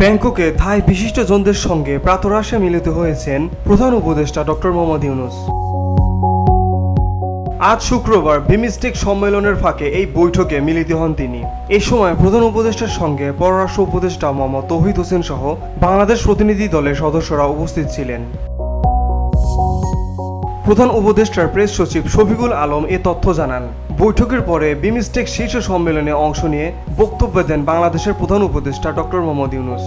ব্যাংককে থাই বিশিষ্টজনদের সঙ্গে প্রাতরাশে মিলিত হয়েছেন প্রধান উপদেষ্টা ডক্টর মোহাম্মদ ইউনূস। আজ শুক্রবার বিমস্টেক সম্মেলনের ফাঁকে এই বৈঠকে মিলিত হন তিনি। এই সময় প্রধান উপদেষ্টার সঙ্গে পররাষ্ট্র উপদেষ্টা মোহাম্মদ তৌহিদ হোসেন সহ বাংলাদেশ প্রতিনিধি দলের সদস্যরা উপস্থিত ছিলেন। প্রধান উপদেষ্টার প্রেস সচিব শফিকুল আলম এ তথ্য জানান। বৈঠকের পরে বিমস্টেক শীর্ষ সম্মেলনে অংশ নিয়ে বক্তব্য দেন বাংলাদেশের প্রধান উপদেষ্টা ডক্টর মোহাম্মদ ইউনূস।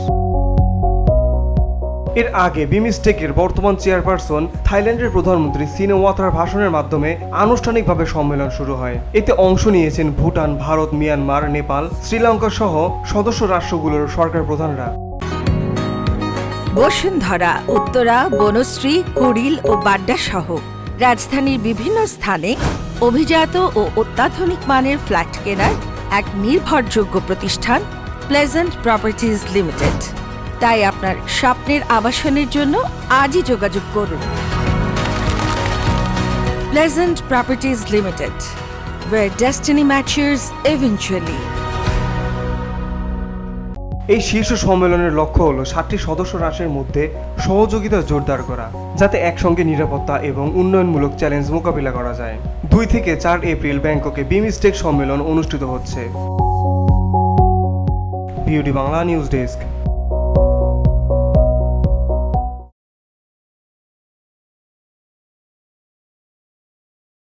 এর আগে বিমস্টেকের বর্তমান চেয়ারপারসন থাইল্যান্ডের প্রধানমন্ত্রী সিনেওয়াত্রার ভাষণের মাধ্যমে আনুষ্ঠানিকভাবে সম্মেলন শুরু হয়। এতে অংশ নিয়েছেন ভুটান, ভারত, মিয়ানমার, নেপাল, শ্রীলঙ্কা সহ সদস্য রাষ্ট্রগুলোর সরকার প্রধানরা। বসুন্ধরা, উত্তরা, বনশ্রী, কুড়িল ও বাড্ডা সহ রাজধানীর বিভিন্ন স্থানে অভিজাত ও অত্যাধুনিক মানের ফ্ল্যাট কেনার এক নির্ভরযোগ্য প্রতিষ্ঠান প্লেজেন্ট প্রপার্টিজ লিমিটেড। তাই আপনার স্বপ্নের আবাসনের জন্য আজই যোগাযোগ করুন। Pleasant properties limited, where destiny matures eventually. এই শীর্ষ সম্মেলনের লক্ষ্য হল 7টি সদস্য রাষ্ট্রের মধ্যে সহযোগিতা জোরদার করা, যাতে একসঙ্গে নিরাপত্তা এবং উন্নয়নমূলক চ্যালেঞ্জ মোকাবিলা করা যায়। 2 থেকে 4 এপ্রিল ব্যাংককে বিমস্টেক সম্মেলন অনুষ্ঠিত হচ্ছে। Beauty Bangla news desk.